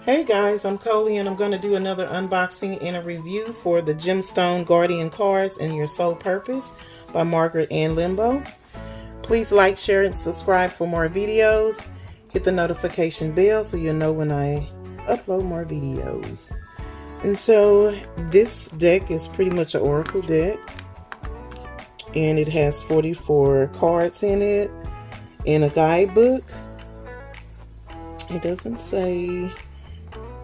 Hey guys, I'm Kolie and I'm going to do another unboxing and a review for the Gemstone Guardian cards and Your Soul Purpose by Margaret Ann Lembo. Please like, share, and subscribe for more videos. Hit the notification bell so you'll know when I upload more videos. And so this deck is pretty much an oracle deck. And it has 44 cards in it and a guidebook. It doesn't say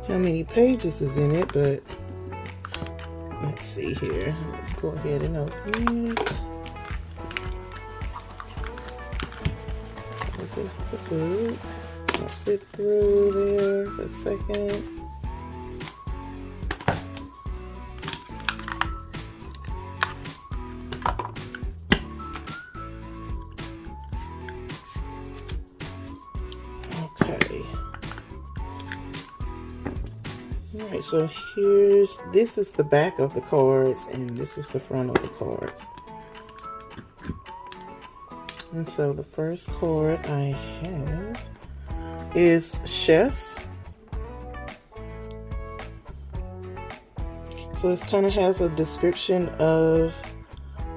how many pages is in it, but let's see here. Go ahead and open it. This is the book. I'll flip through there for a second. Okay. Alright, so this is the back of the cards and this is the front of the cards. And so the first card I have is Chef. So it kind of has a description of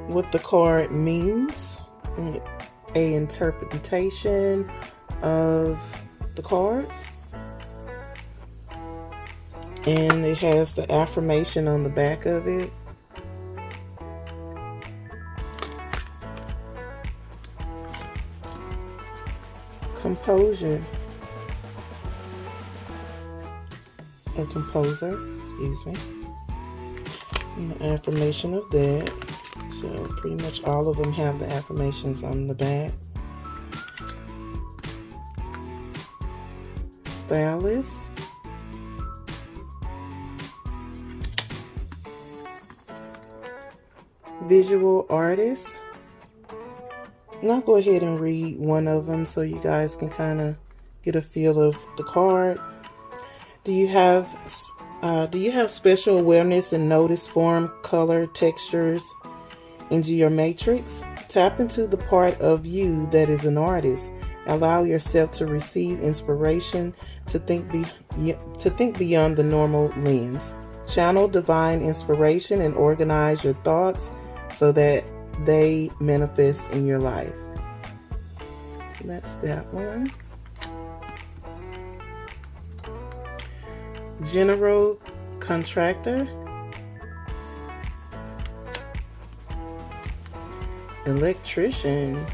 what the card means, and a interpretation of the cards. And it has the affirmation on the back of it. Composure. Or composer, excuse me. And the affirmation of that. So pretty much all of them have the affirmations on the back. Stylist. Visual artist. And I'll go ahead and read one of them so you guys can kind of get a feel of the card. Do you have special awareness and notice form, color, textures into your matrix? Tap into the part of you that is an artist. Allow yourself to receive inspiration to think beyond the normal lens. Channel divine inspiration and organize your thoughts so that they manifest in your life. So that's that one. General contractor. Electrician.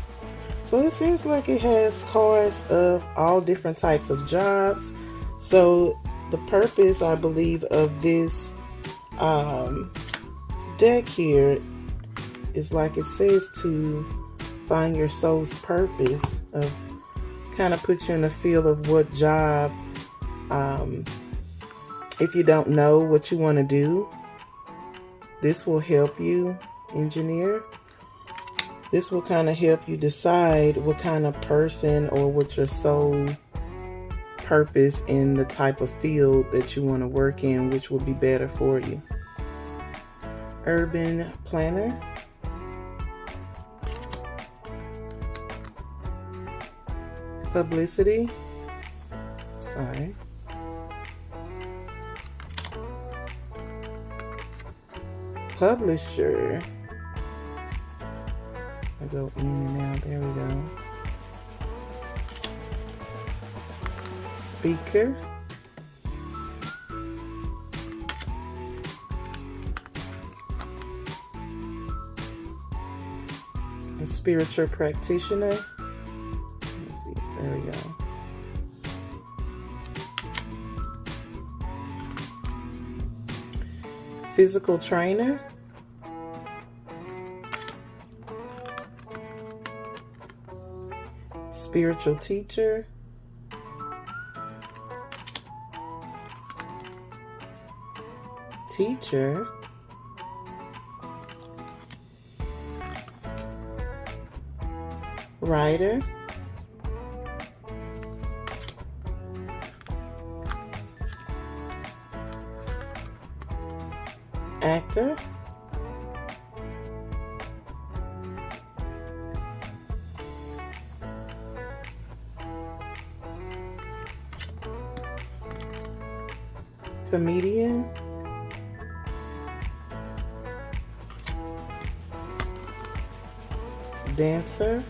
So it seems like it has cards of all different types of jobs. So the purpose, I believe, of this deck here is, like it says, to find your soul's purpose, of kind of put you in the feel of what job, if you don't know what you want to do, this will help you engineer. This will kind of help you decide what kind of person or what your soul purpose in the type of field that you want to work in, which will be better for you. Urban planner. Publicity. Sorry. Publisher. I go in and out. There we go. Speaker. A spiritual practitioner. Let's see. There we go. Physical trainer. Spiritual teacher. Teacher. Writer. Actor. comedian, dancer,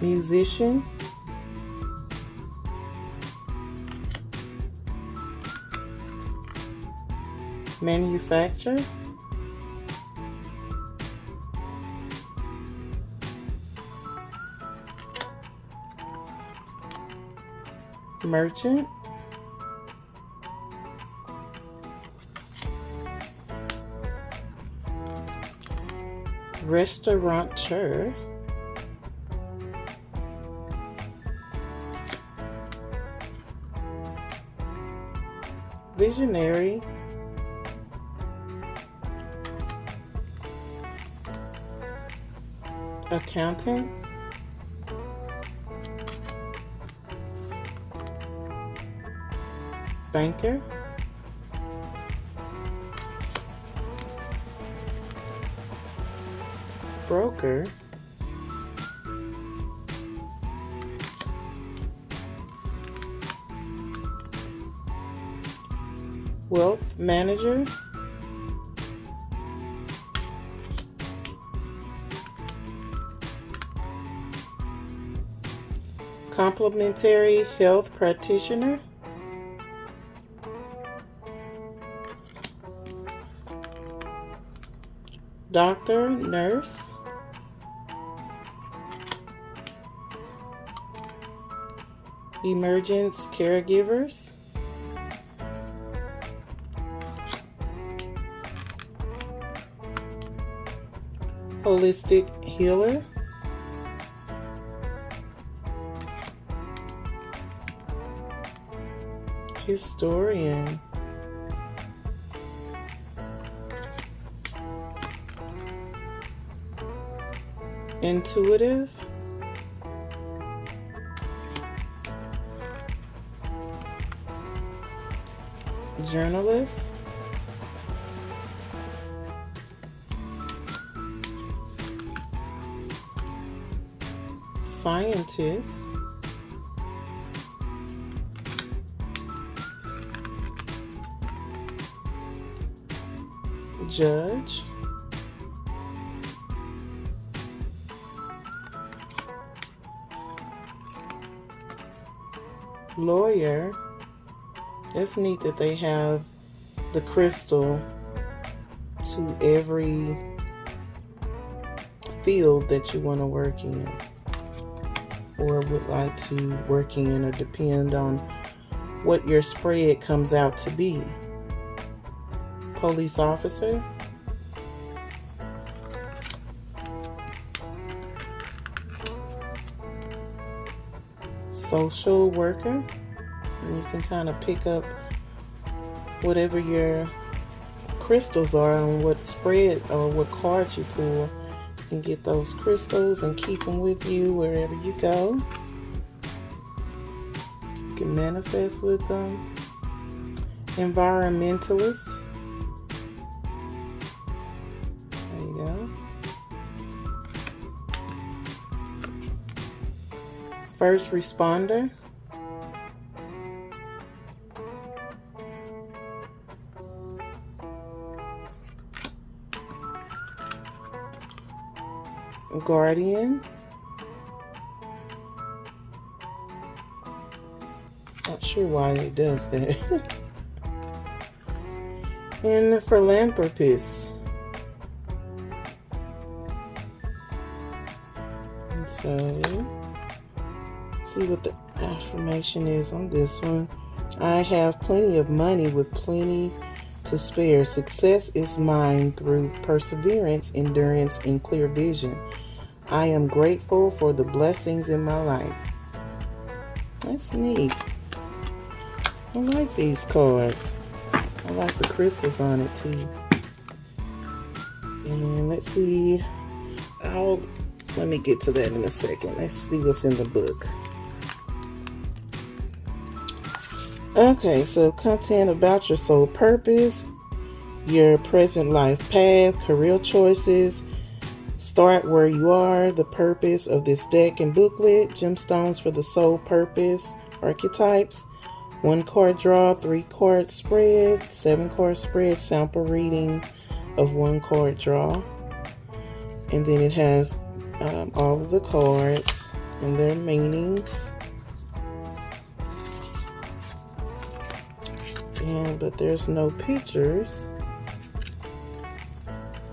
musician, manufacturer, merchant, restaurateur, visionary, accountant, banker, broker, wealth manager, complementary health practitioner, doctor, nurse, emergence caregivers, holistic healer, historian, intuitive, journalist, scientist, judge, lawyer. It's neat that they have the crystal to every field that you want to work in or would like to work in, or depend on what your spread comes out to be. Police officer, social worker, and you can kind of pick up whatever your crystals are and what spread or what cards you pull. You can get those crystals and keep them with you wherever you go. You can manifest with them. Environmentalist. There you go. First responder. Guardian. Not sure why it does that. And philanthropist. And so, let's see what the affirmation is on this one. I have plenty of money with plenty to spare. Success is mine through perseverance, endurance, and clear vision. I am grateful for the blessings in my life. That's neat. I like these cards. I like the crystals on it too. And let's see. Let me get to that in a second. Let's see what's in the book. Okay, so content about your soul purpose, your present life path, career choices, Start where you are. The purpose of this deck and booklet. Gemstones for the soul purpose. Archetypes. 1 card draw, 3 card spread, 7 card spread, sample reading of 1 card draw. And then it has all of the cards and their meanings. But there's no pictures.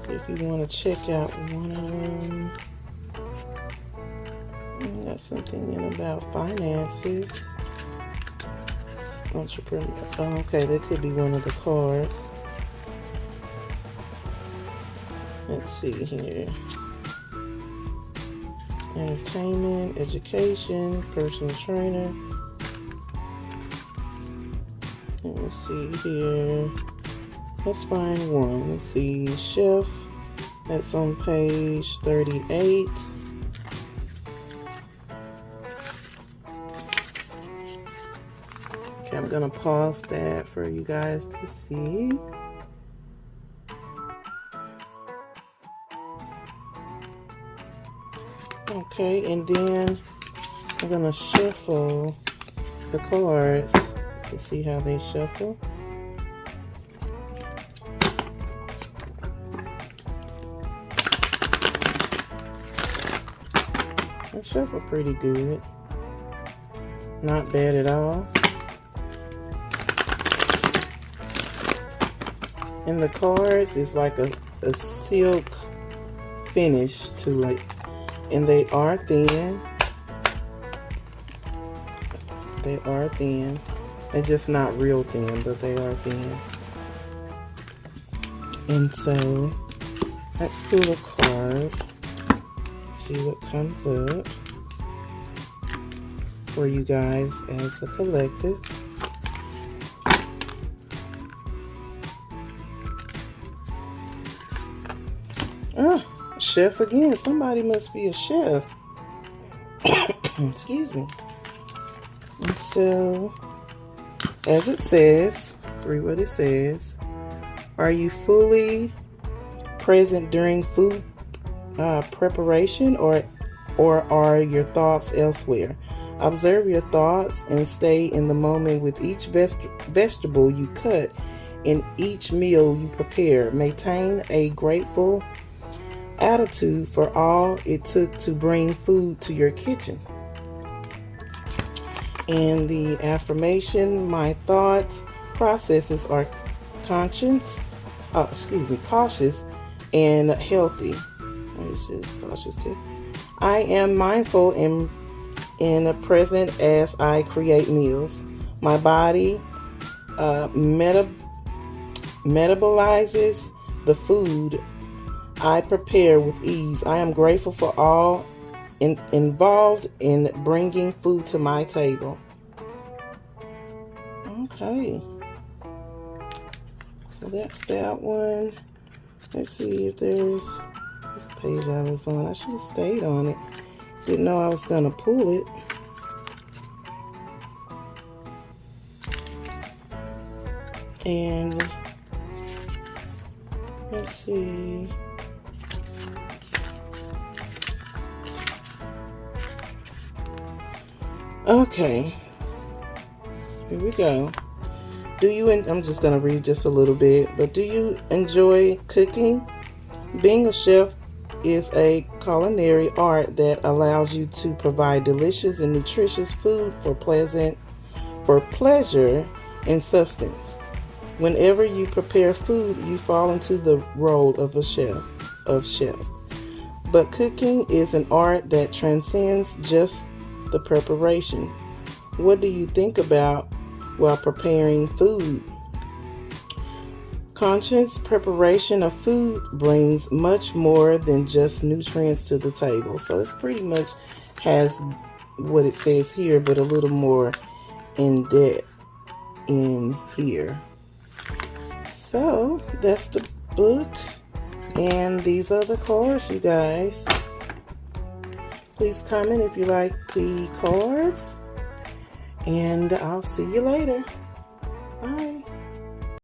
If you want to check out one of them, got something in about finances. Entrepreneur. Oh, okay, that could be one of the cards. Let's see here. Entertainment, education, personal trainer. Let's see here. Let's find one. Let's see, chef. That's on page 38. Okay, I'm gonna pause that for you guys to see. Okay, and then I'm gonna shuffle the cards to see how they shuffle. They shuffle pretty good. Not bad at all. And the cards is like a silk finish to it. And they are thin. They are thin. They're just not real thin, but they are thin. And so, let's pull a card. See what comes up for you guys as a collective. Oh, chef again. Somebody must be a chef. Excuse me. And so, as it says, read what it says. Are you fully present during food preparation, or are your thoughts elsewhere? Observe your thoughts and stay in the moment with each vegetable you cut and each meal you prepare. Maintain a grateful attitude for all it took to bring food to your kitchen. And the affirmation, my thought processes are cautious and healthy. It's just cautious. I am mindful and present as I create meals. My body metabolizes the food I prepare with ease. I am grateful for all involved in bringing food to my table. Okay. So that's that one. Let's see if there's this page I was on. I should have stayed on it. Didn't know I was going to pull it. And let's see. Okay, here we go. I'm just going to read just a little bit, but do you enjoy cooking? Being a chef is a culinary art that allows you to provide delicious and nutritious food for pleasure and substance. Whenever you prepare food, you fall into the role of a chef. But cooking is an art that transcends just the preparation. What do you think about while preparing food? Conscious preparation of food brings much more than just nutrients to the table. So it's pretty much has what it says here, but a little more in depth in here. So that's the book, and these are the cards, you guys. Please comment if you like the cards, and I'll see you later. Bye.